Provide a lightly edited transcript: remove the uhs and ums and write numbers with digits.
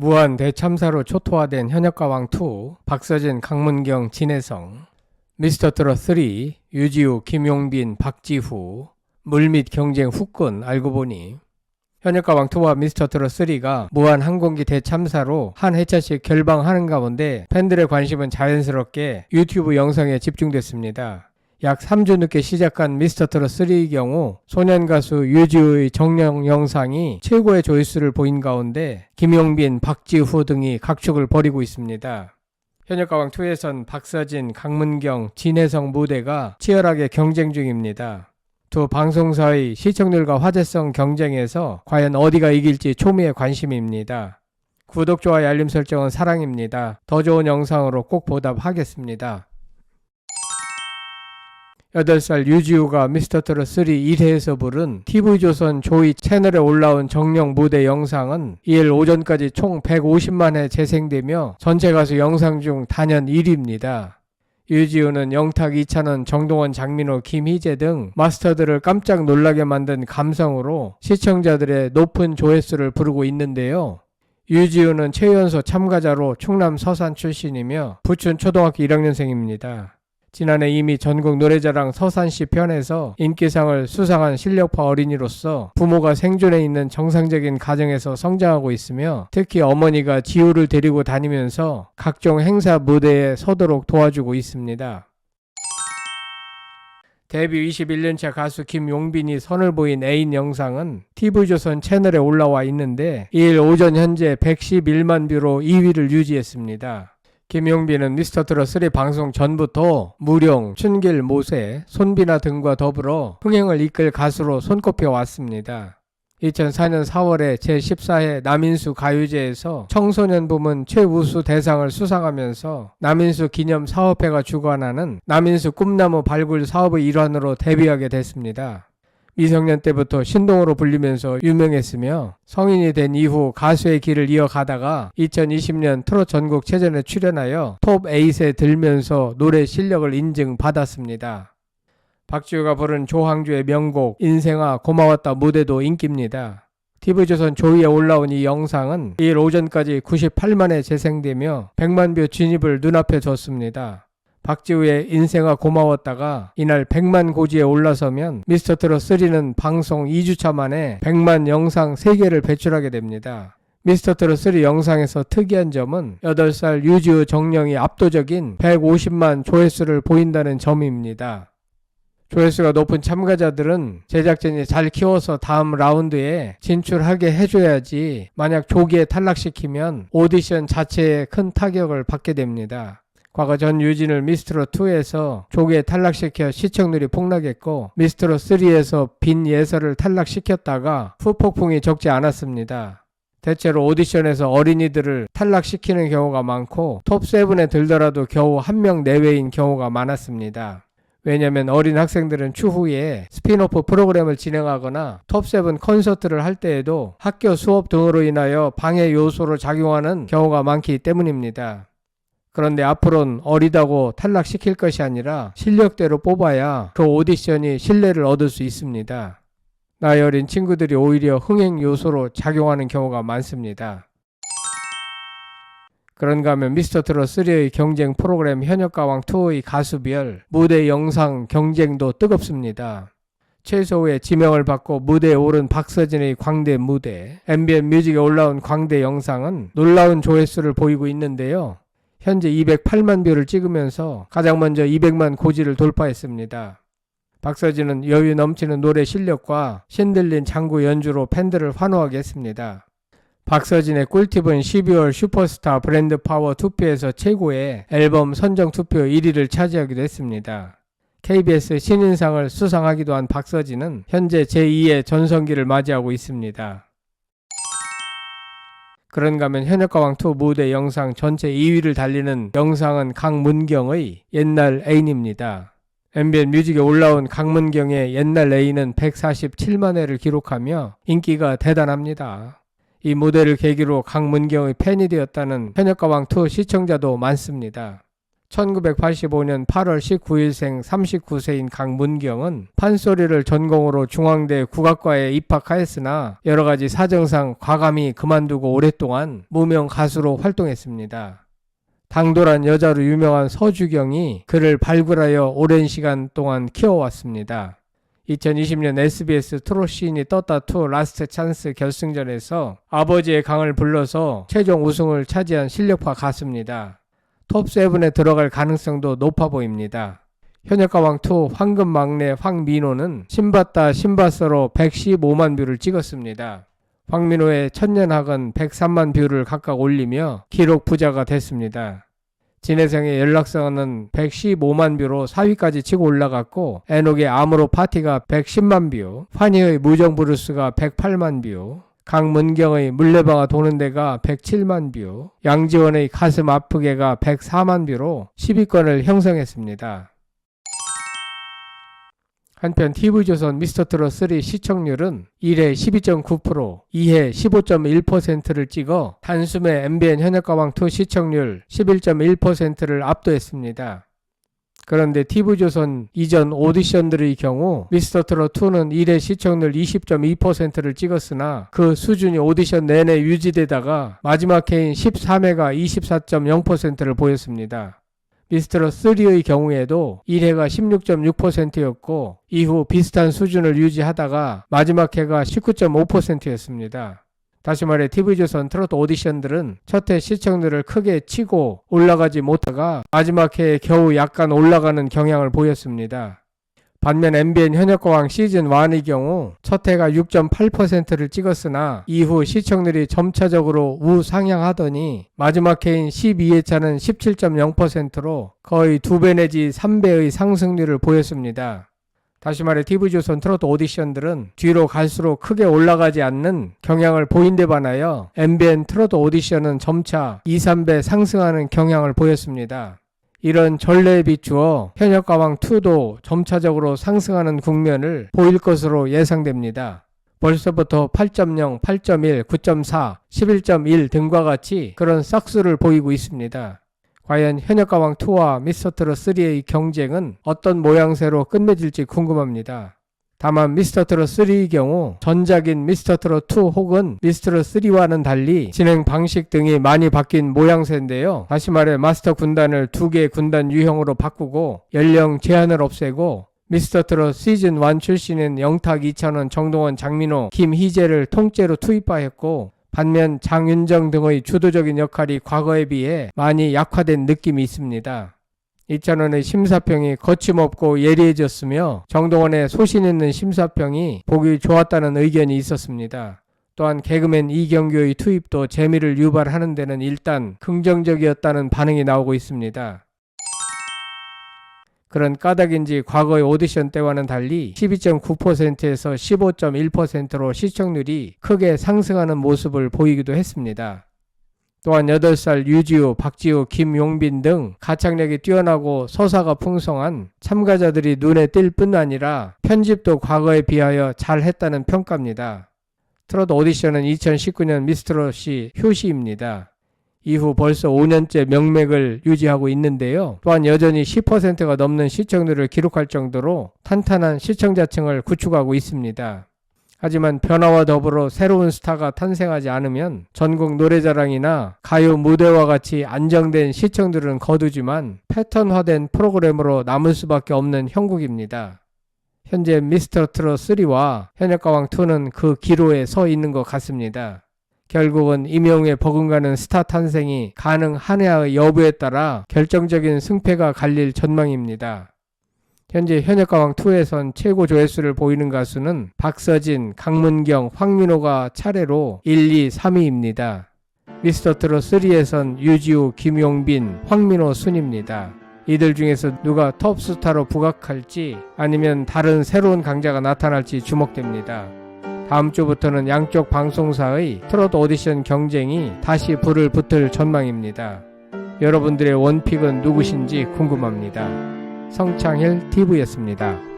무한 대참사로 초토화된 현역가왕2, 박서진, 강문경, 진혜성, 미스터트롯 3, 유지우, 김용빈, 박지후, 물밑 경쟁 후끈 알고 보니 현역가왕2와 미스터트롯 3가 무한 항공기 대참사로 한 회차씩 결방하는 가운데 팬들의 관심은 자연스럽게 유튜브 영상에 집중됐습니다. 약 3주 늦게 시작한 미스터트롯 3의 경우 소년 가수 유지우의 정령 영상이 최고의 조회수를 보인 가운데 김용빈, 박지후 등이 각축을 벌이고 있습니다. 현역가왕2에선 박서진, 강문경, 진혜성 무대가 치열하게 경쟁 중입니다. 두 방송사의 시청률과 화제성 경쟁에서 과연 어디가 이길지 초미의 관심입니다. 구독, 좋아요, 알림 설정은 사랑입니다. 더 좋은 영상으로 꼭 보답하겠습니다. 8살 유지우가 미스터트롯 3 1회에서 부른 TV조선 조이 채널에 올라온 정령 무대 영상은 2일 오전까지 총 150만 회 재생되며 전체 가수 영상 중 단연 1위입니다. 유지우는 영탁, 이찬원, 정동원, 장민호, 김희재 등 마스터들을 깜짝 놀라게 만든 감성으로 시청자들의 높은 조회수를 부르고 있는데요. 유지우는 최연소 참가자로 충남 서산 출신이며 부춘 초등학교 1학년생입니다. 지난해 이미 전국 노래자랑 서산시 편에서 인기상을 수상한 실력파 어린이로서 부모가 생존해 있는 정상적인 가정에서 성장하고 있으며 특히 어머니가 지우를 데리고 다니면서 각종 행사 무대에 서도록 도와주고 있습니다. 데뷔 21년차 가수 김용빈이 선을 보인 애인 영상은 TV조선 채널에 올라와 있는데 2일 오전 현재 111만 뷰로 2위를 유지했습니다. 김용빈은 미스터트롯 3 방송 전부터 무룡, 춘길, 모세, 손비나 등과 더불어 흥행을 이끌 가수로 손꼽혀 왔습니다. 2004년 4월에 제14회 남인수 가요제에서 청소년 부문 최우수 대상을 수상하면서 남인수 기념 사업회가 주관하는 남인수 꿈나무 발굴 사업의 일환으로 데뷔하게 됐습니다. 미성년 때부터 신동으로 불리면서 유명했으며 성인이 된 이후 가수의 길을 이어가다가 2020년 트롯 전국체전에 출연하여 톱 8에 들면서 노래 실력을 인증받았습니다. 박지우가 부른 조항주의 명곡 인생아 고마웠다 무대도 인기입니다. TV조선 조이에 올라온 이 영상은 2일 오전까지 98만 회 재생되며 100만 뷰 진입을 눈앞에 뒀습니다. 박지우의 인생아 고마웠다가 이날 100만 고지에 올라서면 미스터트롯 3는 방송 2주차 만에 100만 영상 3개를 배출하게 됩니다. 미스터트롯 3 영상에서 특이한 점은 8살 유지우 정령이 압도적인 150만 조회수를 보인다는 점입니다. 조회수가 높은 참가자들은 제작진이 잘 키워서 다음 라운드에 진출하게 해줘야지 만약 조기에 탈락시키면 오디션 자체에 큰 타격을 받게 됩니다. 과거 전 유진을 미스터트롯2에서 조기에 탈락시켜 시청률이 폭락했고 미스터트롯3에서 빈 예설을 탈락시켰다가 후폭풍이 적지 않았습니다. 대체로 오디션에서 어린이들을 탈락시키는 경우가 많고 톱7에 들더라도 겨우 1명 내외인 경우가 많았습니다. 왜냐하면 어린 학생들은 추후에 스피노프 프로그램을 진행하거나 톱7 콘서트를 할 때에도 학교 수업 등으로 인하여 방해 요소로 작용하는 경우가 많기 때문입니다. 그런데 앞으로는 어리다고 탈락시킬 것이 아니라 실력대로 뽑아야 그 오디션이 신뢰를 얻을 수 있습니다. 나이 어린 친구들이 오히려 흥행 요소로 작용하는 경우가 많습니다. 그런가 하면 미스터트롯 3의 경쟁 프로그램 현역가왕2의 가수별 무대 영상 경쟁도 뜨겁습니다. 최소의 지명을 받고 무대에 오른 박서진의 광대 무대, 앰비언 뮤직에 올라온 광대 영상은 놀라운 조회수를 보이고 있는데요. 현재 208만 뷰를 찍으면서 가장 먼저 200만 고지를 돌파했습니다. 박서진은 여유 넘치는 노래 실력과 신들린 장구 연주로 팬들을 환호하게 했습니다. 박서진의 꿀팁은 12월 슈퍼스타 브랜드 파워 투표에서 최고의 앨범 선정 투표 1위를 차지하기도 했습니다. KBS 신인상을 수상하기도 한 박서진은 현재 제2의 전성기를 맞이하고 있습니다. 그런가 하면 현역가왕2 무대 영상 전체 2위를 달리는 영상은 강문경의 옛날 애인입니다. 앰비언 뮤직에 올라온 강문경의 옛날 애인은 147만 회를 기록하며 인기가 대단합니다. 이 무대를 계기로 강문경의 팬이 되었다는 현역가왕2 시청자도 많습니다. 1985년 8월 19일생 39세인 강문경은 판소리를 전공으로 중앙대 국악과에 입학하였으나 여러가지 사정상 과감히 그만두고 오랫동안 무명 가수로 활동했습니다. 당돌한 여자로 유명한 서주경이 그를 발굴하여 오랜 시간 동안 키워왔습니다. 2020년 SBS 트롯시인이 떴다2 라스트 찬스 결승전에서 아버지의 강을 불러서 최종 우승을 차지한 실력파 가수입니다. 톱7에 들어갈 가능성도 높아 보입니다. 현역가왕2 황금 막내 황민호는 신봤다 신봤어로 115만 뷰를 찍었습니다. 황민호의 천년학은 103만 뷰를 각각 올리며 기록 부자가 됐습니다. 진혜성의 연락성은 115만 뷰로 4위까지 치고 올라갔고, 애녹의 아모로 파티가 110만 뷰, 환희의 무정브루스가 108만 뷰, 강문경의 물레방아 도는 데가 107만 뷰, 양지원의 가슴 아프게가 104만 뷰로 10위권을 형성했습니다. 한편 TV조선 미스터트롯3 시청률은 1회 12.9%, 2회 15.1%를 찍어 단숨에 MBN 현역가왕2 시청률 11.1%를 압도했습니다. 그런데 TV조선 이전 오디션들의 경우 미스터트롯2는 1회 시청률 20.2%를 찍었으나 그 수준이 오디션 내내 유지되다가 마지막 회인 13회가 24.0%를 보였습니다. 미스터트롯3의 경우에도 1회가 16.6%였고 이후 비슷한 수준을 유지하다가 마지막 회가 19.5%였습니다. 다시 말해 TV조선 트로트 오디션들은 첫 회 시청률을 크게 치고 올라가지 못하다가 마지막 회에 겨우 약간 올라가는 경향을 보였습니다. 반면 MBN 현역가왕 시즌1의 경우 첫 회가 6.8%를 찍었으나 이후 시청률이 점차적으로 우상향하더니 마지막 회인 12회차는 17.0%로 거의 2배 내지 3배의 상승률을 보였습니다. 다시 말해 TV조선 트로트 오디션들은 뒤로 갈수록 크게 올라가지 않는 경향을 보인 데 반하여 MBN 트로트 오디션은 점차 2-3배 상승하는 경향을 보였습니다. 이런 전례에 비추어 현역가왕2도 점차적으로 상승하는 국면을 보일 것으로 예상됩니다. 벌써부터 8.0, 8.1, 9.4, 11.1 등과 같이 그런 싹수를 보이고 있습니다. 과연 현역가왕2와 미스터트롯3의 경쟁은 어떤 모양새로 끝맺을지 궁금합니다. 다만 미스터트롯3의 경우 전작인 미스터트롯2 혹은 미스터트롯3와는 달리 진행 방식 등이 많이 바뀐 모양새인데요. 다시 말해 마스터 군단을 2개 군단 유형으로 바꾸고 연령 제한을 없애고 미스터트롯 시즌1 출신인 영탁, 이찬원, 정동원, 장민호, 김희재를 통째로 투입하였고, 반면 장윤정 등의 주도적인 역할이 과거에 비해 많이 약화된 느낌이 있습니다. 이찬원의 심사평이 거침없고 예리해졌으며 정동원의 소신 있는 심사평이 보기 좋았다는 의견이 있었습니다. 또한 개그맨 이경규의 투입도 재미를 유발하는 데는 일단 긍정적이었다는 반응이 나오고 있습니다. 그런 까닭인지 과거의 오디션 때와는 달리 12.9%에서 15.1%로 시청률이 크게 상승하는 모습을 보이기도 했습니다. 또한 8살 유지우, 박지우, 김용빈 등 가창력이 뛰어나고 서사가 풍성한 참가자들이 눈에 띌 뿐 아니라 편집도 과거에 비하여 잘했다는 평가입니다. 트롯 오디션은 2019년 미스트롯이 효시입니다. 이후 벌써 5년째 명맥을 유지하고 있는데요. 또한 여전히 10%가 넘는 시청률을 기록할 정도로 탄탄한 시청자층을 구축하고 있습니다. 하지만 변화와 더불어 새로운 스타가 탄생하지 않으면 전국 노래자랑이나 가요 무대와 같이 안정된 시청률은 거두지만 패턴화된 프로그램으로 남을 수밖에 없는 형국입니다. 현재 미스터트롯3와 현역가왕2는 그 기로에 서 있는 것 같습니다. 결국은 임영웅의 버금가는 스타 탄생이 가능하냐의 여부에 따라 결정적인 승패가 갈릴 전망입니다. 현재 현역가왕2에선 최고 조회수를 보이는 가수는 박서진, 강문경, 황민호가 차례로 1, 2, 3위입니다. 미스터트롯3에선 유지우, 김용빈, 황민호 순입니다. 이들 중에서 누가 톱스타로 부각할지 아니면 다른 새로운 강자가 나타날지 주목됩니다. 다음 주부터는 양쪽 방송사의 트롯 오디션 경쟁이 다시 불을 붙을 전망입니다. 여러분들의 원픽은 누구신지 궁금합니다. 성창일 TV였습니다.